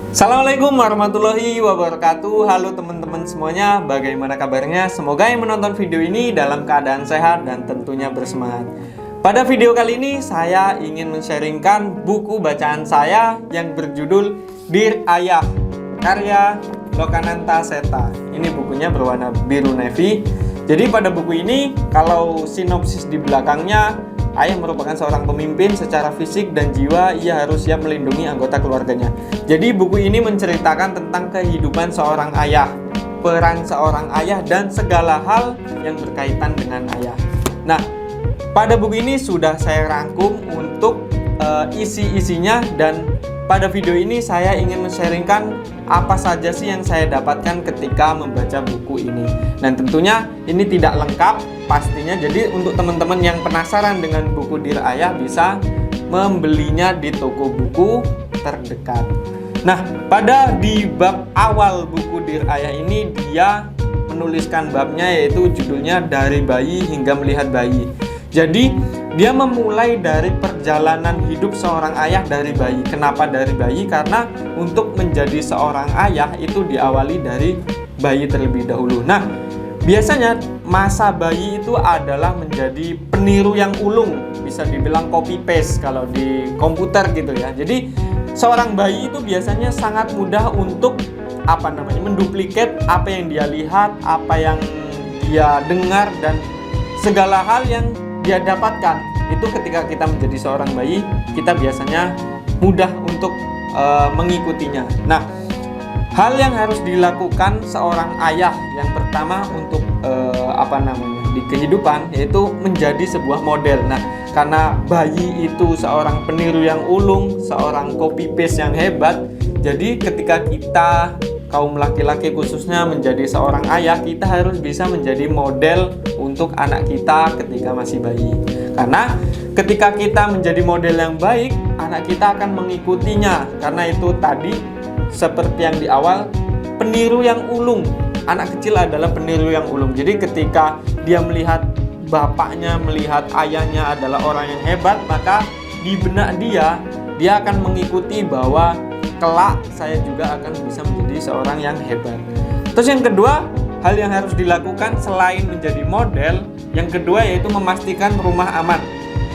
Assalamualaikum warahmatullahi wabarakatuh. Halo teman-teman semuanya, bagaimana kabarnya? Semoga yang menonton video ini dalam keadaan sehat dan tentunya bersemangat. Pada video kali ini saya ingin men-sharingkan buku bacaan saya yang berjudul Dear Ayah, karya Lokananta Seta. Ini bukunya berwarna biru navy. Jadi pada buku ini, kalau sinopsis di belakangnya, ayah merupakan seorang pemimpin secara fisik dan jiwa, ia harus siap melindungi anggota keluarganya. Jadi buku ini menceritakan tentang kehidupan seorang ayah, peran seorang ayah, dan segala hal yang berkaitan dengan ayah. Nah, pada buku ini sudah saya rangkum untuk isi-isinya, dan pada video ini saya ingin men-sharingkan apa saja sih yang saya dapatkan ketika membaca buku ini. Dan tentunya ini tidak lengkap pastinya, jadi untuk teman-teman yang penasaran dengan buku Dear Ayah bisa membelinya di toko buku terdekat. Nah, di bab awal buku Dear Ayah ini dia menuliskan babnya, yaitu judulnya Dari Bayi Hingga Melihat Bayi. Jadi dia memulai dari perjalanan hidup seorang ayah dari bayi. Kenapa dari bayi? Karena untuk menjadi seorang ayah itu diawali dari bayi terlebih dahulu. Nah, biasanya masa bayi itu adalah menjadi peniru yang ulung, bisa dibilang copy paste kalau di komputer gitu ya. Jadi seorang bayi itu biasanya sangat mudah untuk menduplikat apa yang dia lihat, apa yang dia dengar, dan segala hal yang dia dapatkan. Itu ketika kita menjadi seorang bayi, kita biasanya mudah untuk mengikutinya. Nah, hal yang harus dilakukan seorang ayah yang pertama untuk di kehidupan, yaitu menjadi sebuah model. Nah, karena bayi itu seorang peniru yang ulung, seorang copy paste yang hebat, jadi ketika kita kaum laki-laki khususnya menjadi seorang ayah, kita harus bisa menjadi model untuk anak kita ketika masih bayi. Karena ketika kita menjadi model yang baik, anak kita akan mengikutinya. Karena itu tadi seperti yang di awal, peniru yang ulung. Anak kecil adalah peniru yang ulung. Jadi ketika dia melihat bapaknya, melihat ayahnya adalah orang yang hebat, maka di benak dia akan mengikuti bahwa kelak saya juga akan bisa menjadi seorang yang hebat. Terus yang kedua, hal yang harus dilakukan selain menjadi model, yang kedua yaitu memastikan rumah aman.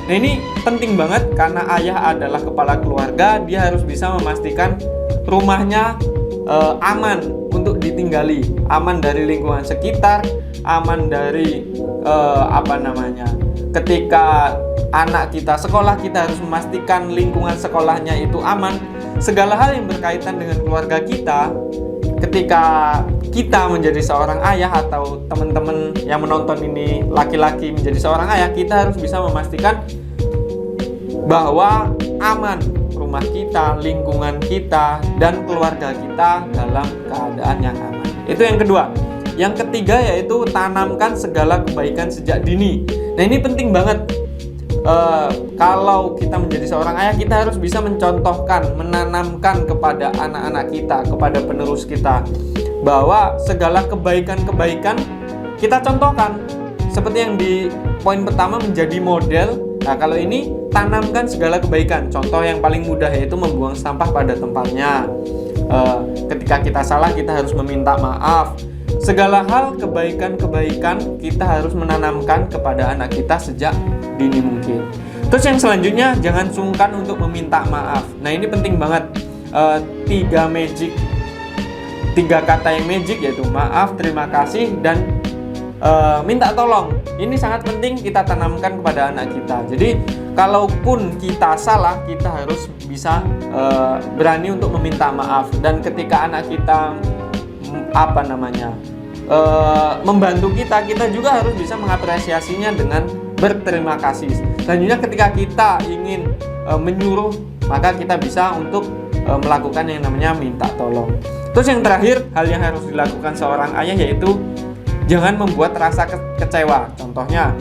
Nah, ini penting banget karena ayah adalah kepala keluarga, dia harus bisa memastikan rumahnya aman untuk ditinggali, aman dari lingkungan sekitar, aman dari ketika anak kita sekolah, kita harus memastikan lingkungan sekolahnya itu aman. Segala hal yang berkaitan dengan keluarga kita, ketika kita menjadi seorang ayah atau teman-teman yang menonton ini laki-laki menjadi seorang ayah, kita harus bisa memastikan bahwa aman rumah kita, lingkungan kita, dan keluarga kita dalam keadaan yang aman. Itu yang kedua. Yang ketiga yaitu tanamkan segala kebaikan sejak dini. Nah, ini penting banget. Kalau kita menjadi seorang ayah, kita harus bisa mencontohkan, menanamkan kepada anak-anak kita, kepada penerus kita, bahwa segala kebaikan-kebaikan kita contohkan. Seperti yang di poin pertama, menjadi model. Nah, kalau ini tanamkan segala kebaikan. Contoh yang paling mudah yaitu membuang sampah pada tempatnya. Ketika kita salah, kita harus meminta maaf. Segala hal kebaikan-kebaikan kita harus menanamkan kepada anak kita sejak dini mungkin. Terus yang selanjutnya, jangan sungkan untuk meminta maaf. Nah, ini penting banget. Tiga kata yang magic yaitu maaf, terima kasih, dan minta tolong. Ini sangat penting kita tanamkan kepada anak kita. Jadi kalaupun kita salah, kita harus bisa berani untuk meminta maaf. Dan ketika anak kita membantu kita juga harus bisa mengapresiasinya dengan berterima kasih. Selanjutnya, ketika kita ingin menyuruh, maka kita bisa untuk melakukan yang namanya minta tolong. Terus yang terakhir, hal yang harus dilakukan seorang ayah yaitu jangan membuat rasa kecewa. Contohnya,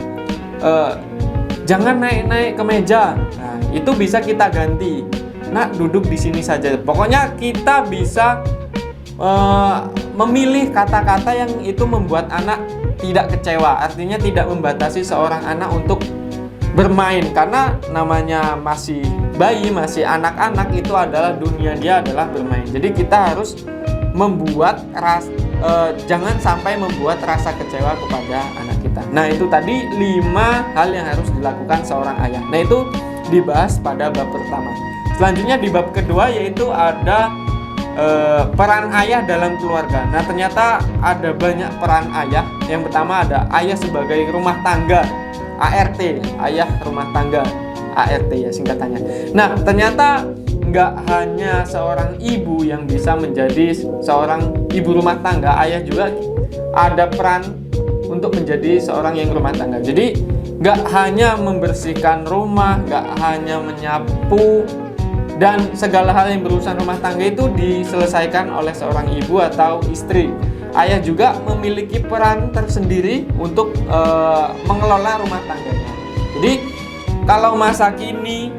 jangan naik-naik ke meja. Nah, itu bisa kita ganti. Nak, duduk di sini saja. Pokoknya kita bisa memilih kata-kata yang itu membuat anak tidak kecewa. Artinya tidak membatasi seorang anak untuk bermain, karena namanya masih bayi, masih anak-anak, itu adalah dunia dia adalah bermain. Jadi kita harus membuat jangan sampai membuat rasa kecewa kepada anak kita. Nah, itu tadi 5 hal yang harus dilakukan seorang ayah. Nah, itu dibahas pada bab pertama. Selanjutnya di bab kedua yaitu ada peran ayah dalam keluarga. Nah, ternyata ada banyak peran ayah. Yang pertama ada ayah sebagai rumah tangga, ART, ayah rumah tangga, ART ya singkatannya. Nah, ternyata nggak hanya seorang ibu yang bisa menjadi seorang ibu rumah tangga, ayah juga ada peran untuk menjadi seorang yang rumah tangga. Jadi nggak hanya membersihkan rumah, nggak hanya menyapu, dan segala hal yang berurusan rumah tangga itu diselesaikan oleh seorang ibu atau istri. Ayah juga memiliki peran tersendiri untuk mengelola rumah tangganya. Jadi kalau masa kini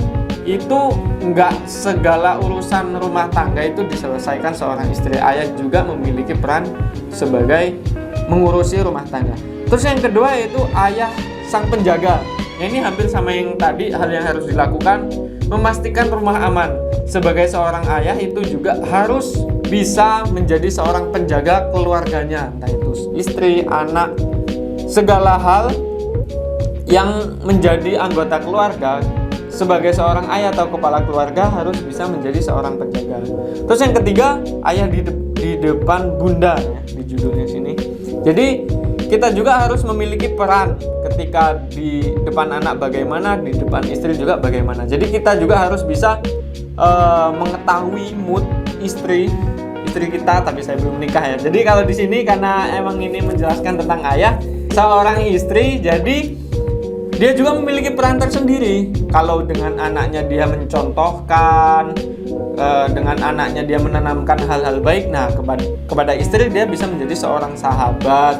itu nggak segala urusan rumah tangga itu diselesaikan seorang istri. Ayah juga memiliki peran sebagai mengurusi rumah tangga. Terus yang kedua yaitu ayah sang penjaga. Nah, ini hampir sama yang tadi, hal yang harus dilakukan memastikan rumah aman. Sebagai seorang ayah itu juga harus bisa menjadi seorang penjaga keluarganya, entah itu istri, anak, segala hal yang menjadi anggota keluarga. Sebagai seorang ayah atau kepala keluarga harus bisa menjadi seorang penjaga. Terus yang ketiga, ayah di depan bunda ya, di judulnya sini. Jadi kita juga harus memiliki peran ketika di depan anak bagaimana, di depan istri juga bagaimana. Jadi kita juga harus bisa mengetahui mood istri kita, tapi saya belum menikah ya. Jadi kalau di sini karena emang ini menjelaskan tentang ayah, seorang istri, jadi dia juga memiliki peran tersendiri. Kalau dengan anaknya dia mencontohkan, dengan anaknya dia menanamkan hal-hal baik, nah kepada istri dia bisa menjadi seorang sahabat.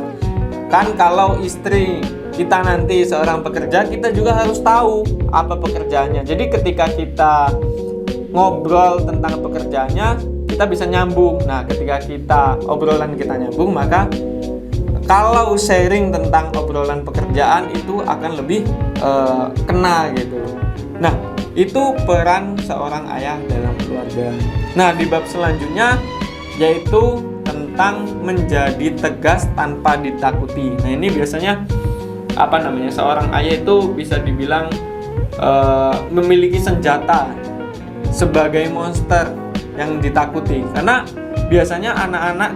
Kan kalau istri kita nanti seorang pekerja, kita juga harus tahu apa pekerjaannya. Jadi ketika kita ngobrol tentang pekerjaannya, kita bisa nyambung. Nah, ketika obrolan kita nyambung, maka kalau sharing tentang obrolan pekerjaan itu akan lebih kena gitu. Nah, itu peran seorang ayah dalam keluarga. Nah, di bab selanjutnya yaitu tentang menjadi tegas tanpa ditakuti. Nah, ini biasanya seorang ayah itu bisa dibilang memiliki senjata sebagai monster yang ditakuti. Karena biasanya anak-anak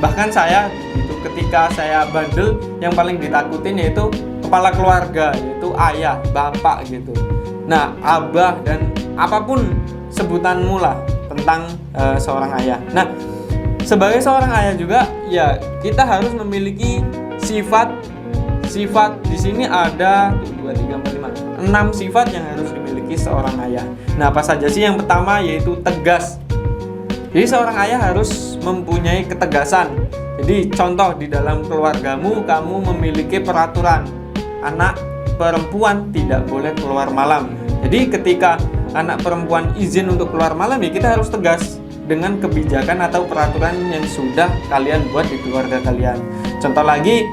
bahkan saya ketika saya bandel, yang paling ditakutin yaitu kepala keluarga, yaitu ayah, bapak gitu. Nah, abah dan apapun sebutanmu lah tentang seorang ayah. Nah, sebagai seorang ayah juga ya kita harus memiliki sifat di sini ada 6 sifat yang harus dimiliki seorang ayah. Nah, apa saja sih? Yang pertama yaitu tegas. Jadi seorang ayah harus mempunyai ketegasan. Jadi contoh di dalam keluargamu, kamu memiliki peraturan anak perempuan tidak boleh keluar malam. Jadi ketika anak perempuan izin untuk keluar malam, ya kita harus tegas dengan kebijakan atau peraturan yang sudah kalian buat di keluarga kalian. Contoh lagi,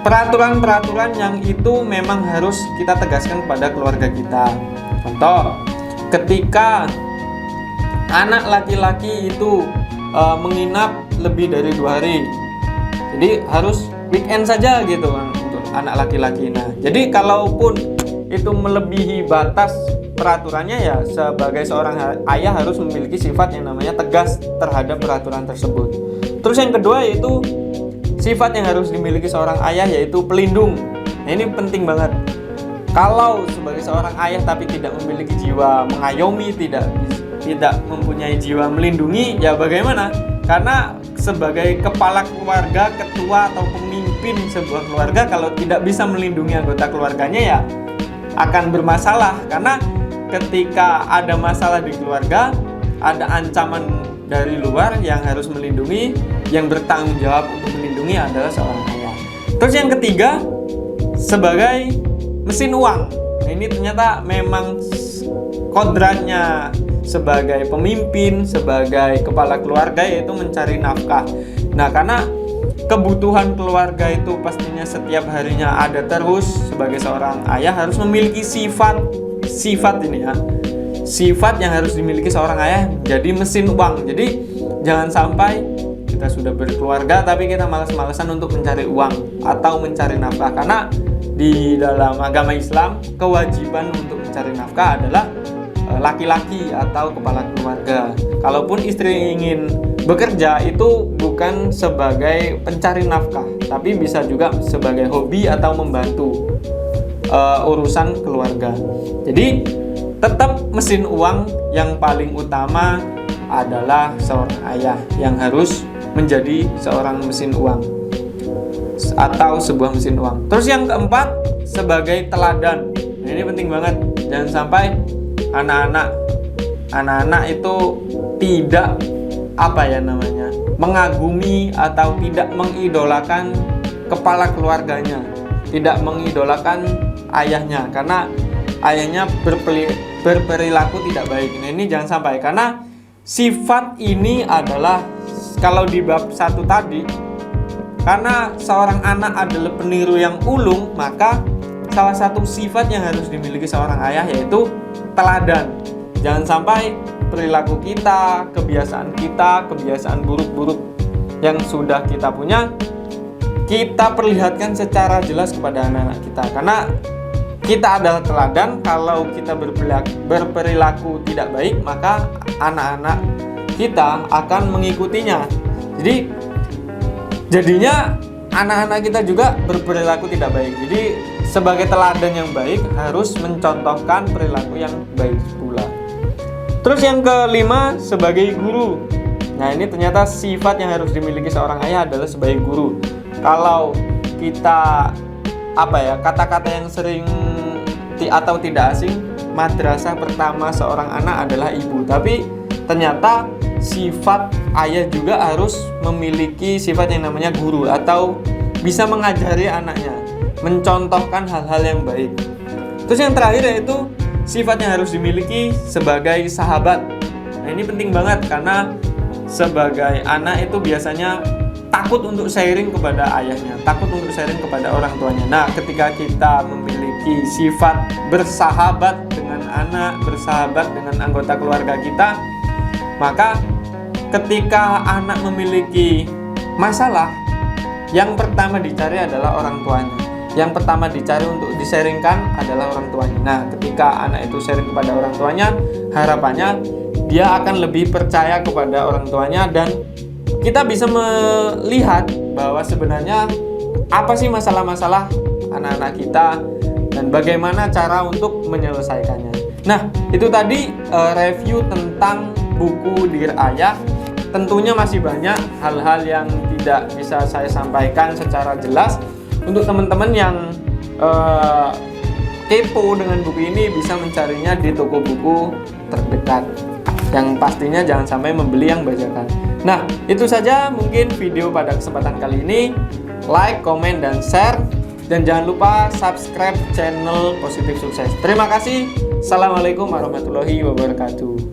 peraturan-peraturan yang itu memang harus kita tegaskan kepada keluarga kita. Contoh, ketika anak laki-laki itu menginap lebih dari 2 hari, jadi harus weekend saja gitu kan untuk anak laki-laki. Nah, jadi kalaupun itu melebihi batas peraturannya, ya sebagai seorang ayah harus memiliki sifat yang namanya tegas terhadap peraturan tersebut. Terus yang kedua yaitu sifat yang harus dimiliki seorang ayah yaitu pelindung. Nah, ini penting banget. Kalau sebagai seorang ayah tapi tidak memiliki jiwa mengayomi, tidak mempunyai jiwa melindungi, ya bagaimana? Karena sebagai kepala keluarga, ketua atau pemimpin sebuah keluarga, kalau tidak bisa melindungi anggota keluarganya, ya akan bermasalah. Karena ketika ada masalah di keluarga, ada ancaman dari luar yang harus melindungi, yang bertanggung jawab untuk melindungi adalah seorang ayah. Terus yang ketiga, sebagai mesin uang. Nah, ini ternyata memang kodratnya sebagai pemimpin, sebagai kepala keluarga, yaitu mencari nafkah. Nah, karena kebutuhan keluarga itu pastinya setiap harinya ada terus. Sebagai seorang ayah harus memiliki sifat ini ya, sifat yang harus dimiliki seorang ayah menjadi mesin uang. Jadi jangan sampai kita sudah berkeluarga tapi kita malas-malasan untuk mencari uang atau mencari nafkah, karena di dalam agama Islam kewajiban untuk mencari nafkah adalah laki-laki atau kepala keluarga. Kalaupun istri ingin bekerja itu bukan sebagai pencari nafkah, tapi bisa juga sebagai hobi atau membantu urusan keluarga. Jadi tetap mesin uang yang paling utama adalah seorang ayah yang harus menjadi seorang mesin uang atau sebuah mesin uang. Terus yang keempat, sebagai teladan. Nah, ini penting banget. Jangan sampai anak-anak itu tidak mengagumi atau tidak mengidolakan kepala keluarganya, tidak mengidolakan ayahnya karena ayahnya berperilaku tidak baik. Nah, ini jangan sampai, karena sifat ini adalah kalau di bab 1 tadi, karena seorang anak adalah peniru yang ulung, maka salah satu sifat yang harus dimiliki seorang ayah yaitu teladan. Jangan sampai perilaku kita, kebiasaan buruk-buruk yang sudah kita punya, kita perlihatkan secara jelas kepada anak-anak kita. Karena kita adalah teladan. Kalau kita berperilaku tidak baik, maka anak-anak kita akan mengikutinya. Jadinya anak-anak kita juga berperilaku tidak baik. Jadi sebagai teladan yang baik harus mencontohkan perilaku yang baik pula. Terus yang kelima, sebagai guru. Nah, ini ternyata sifat yang harus dimiliki seorang ayah adalah sebagai guru. Kalau kita kata-kata yang sering atau tidak asing, madrasah pertama seorang anak adalah ibu. Tapi ternyata sifat ayah juga harus memiliki sifat yang namanya guru, atau bisa mengajari anaknya, mencontohkan hal-hal yang baik. Terus yang terakhir yaitu sifat yang harus dimiliki sebagai sahabat. Nah, ini penting banget karena sebagai anak itu biasanya takut untuk sharing kepada ayahnya, takut untuk sharing kepada orang tuanya. Nah, ketika kita memiliki sifat bersahabat dengan anak, bersahabat dengan anggota keluarga kita, maka ketika anak memiliki masalah, yang pertama dicari adalah orang tuanya. Yang pertama dicari untuk di-sharingkan adalah orang tuanya. Nah, ketika anak itu sharing kepada orang tuanya, harapannya dia akan lebih percaya kepada orang tuanya, dan kita bisa melihat bahwa sebenarnya apa sih masalah-masalah anak-anak kita dan bagaimana cara untuk menyelesaikannya. Nah, itu tadi review tentang buku Dear Ayah. Tentunya masih banyak hal-hal yang tidak bisa saya sampaikan secara jelas. Untuk teman-teman yang kepo dengan buku ini, bisa mencarinya di toko buku terdekat. Yang pastinya jangan sampai membeli yang bajakan. Nah, itu saja mungkin video pada kesempatan kali ini. Like, komen, dan share. Dan jangan lupa subscribe channel Positif Sukses. Terima kasih. Assalamualaikum warahmatullahi wabarakatuh.